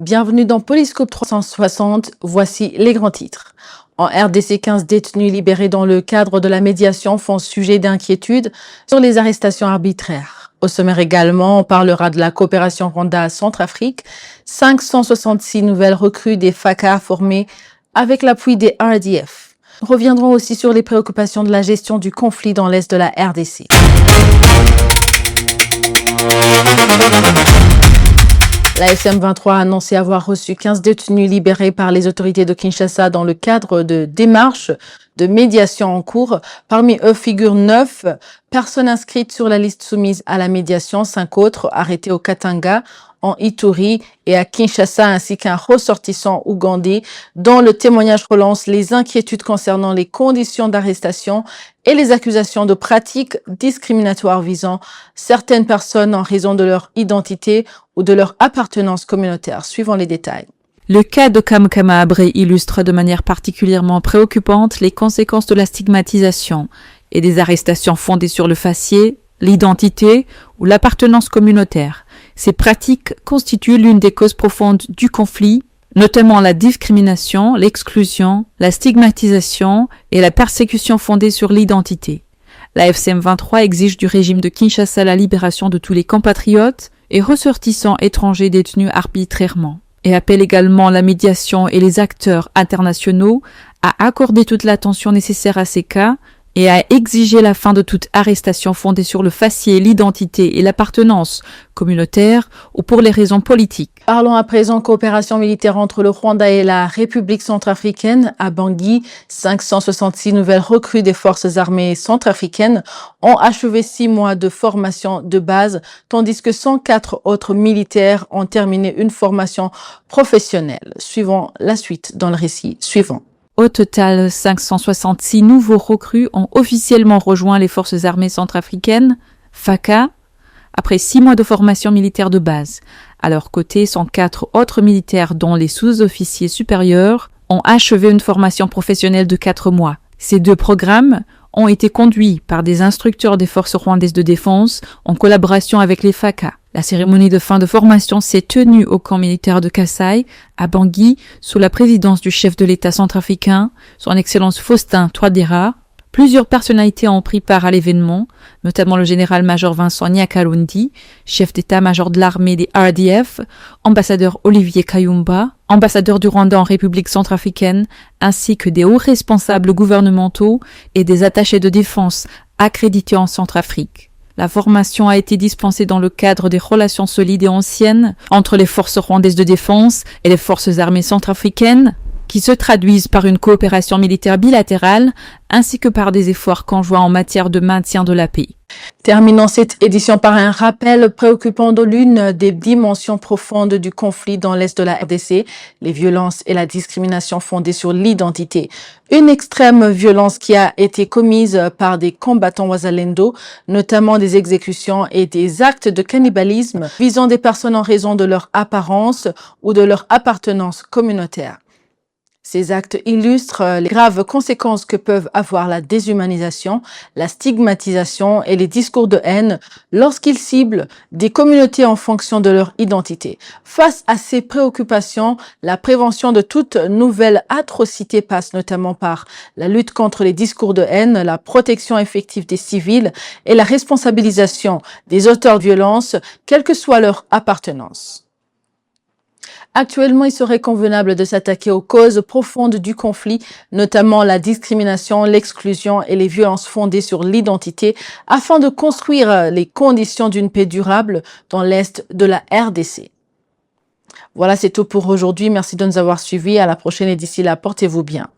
Bienvenue dans Polyscope 360, voici les grands titres. En RDC, 15 détenus libérés dans le cadre de la médiation font sujet d'inquiétude sur les arrestations arbitraires. Au sommaire également, on parlera de la coopération Rwanda-Centrafrique, 566 nouvelles recrues des FACA formées avec l'appui des RDF. Nous reviendrons aussi sur les préoccupations de la gestion du conflit dans l'est de la RDC. La FM23 a annoncé avoir reçu 15 détenus libérés par les autorités de Kinshasa dans le cadre de démarches de médiation en cours. Parmi eux figurent 9 personnes inscrites sur la liste soumise à la médiation, 5 autres arrêtés au Katanga, en Ituri et à Kinshasa, ainsi qu'un ressortissant ougandais dont le témoignage relance les inquiétudes concernant les conditions d'arrestation et les accusations de pratiques discriminatoires visant certaines personnes en raison de leur identité ou de leur appartenance communautaire. Suivons les détails. Le cas de Kamkama Abré illustre de manière particulièrement préoccupante les conséquences de la stigmatisation et des arrestations fondées sur le faciès, l'identité ou l'appartenance communautaire. Ces pratiques constituent l'une des causes profondes du conflit, notamment la discrimination, l'exclusion, la stigmatisation et la persécution fondée sur l'identité. La FCM23 exige du régime de Kinshasa la libération de tous les compatriotes et ressortissants étrangers détenus arbitrairement, et appelle également la médiation et les acteurs internationaux à accorder toute l'attention nécessaire à ces cas et à exiger la fin de toute arrestation fondée sur le faciès, l'identité et l'appartenance communautaire ou pour les raisons politiques. Parlons à présent coopération militaire entre le Rwanda et la République centrafricaine. À Bangui, 566 nouvelles recrues des forces armées centrafricaines ont achevé 6 mois de formation de base, tandis que 104 autres militaires ont terminé une formation professionnelle. Suivons la suite dans le récit suivant. Au total, 566 nouveaux recrues ont officiellement rejoint les forces armées centrafricaines, FACA, après 6 mois de formation militaire de base. À leur côté, 104 autres militaires, dont les sous-officiers supérieurs, ont achevé une formation professionnelle de 4 mois. Ces 2 programmes ont été conduits par des instructeurs des forces rwandaises de défense en collaboration avec les FACA. La cérémonie de fin de formation s'est tenue au camp militaire de Kasai, à Bangui, sous la présidence du chef de l'État centrafricain, son Excellence Faustin Touadéra. Plusieurs personnalités ont pris part à l'événement, notamment le général-major Vincent Nyakalundi, chef d'état-major de l'armée des RDF, ambassadeur Olivier Kayumba, ambassadeur du Rwanda en République centrafricaine, ainsi que des hauts responsables gouvernementaux et des attachés de défense accrédités en Centrafrique. La formation a été dispensée dans le cadre des relations solides et anciennes entre les forces rwandaises de défense et les forces armées centrafricaines, qui se traduisent par une coopération militaire bilatérale ainsi que par des efforts conjoints en matière de maintien de la paix. Terminons cette édition par un rappel préoccupant de l'une des dimensions profondes du conflit dans l'est de la RDC, les violences et la discrimination fondées sur l'identité. Une extrême violence qui a été commise par des combattants wazalendo, notamment des exécutions et des actes de cannibalisme visant des personnes en raison de leur apparence ou de leur appartenance communautaire. Ces actes illustrent les graves conséquences que peuvent avoir la déshumanisation, la stigmatisation et les discours de haine lorsqu'ils ciblent des communautés en fonction de leur identité. Face à ces préoccupations, la prévention de toute nouvelle atrocité passe notamment par la lutte contre les discours de haine, la protection effective des civils et la responsabilisation des auteurs de violences, quelle que soit leur appartenance. Actuellement, il serait convenable de s'attaquer aux causes profondes du conflit, notamment la discrimination, l'exclusion et les violences fondées sur l'identité, afin de construire les conditions d'une paix durable dans l'est de la RDC. Voilà, c'est tout pour aujourd'hui. Merci de nous avoir suivis. À la prochaine et d'ici là, portez-vous bien.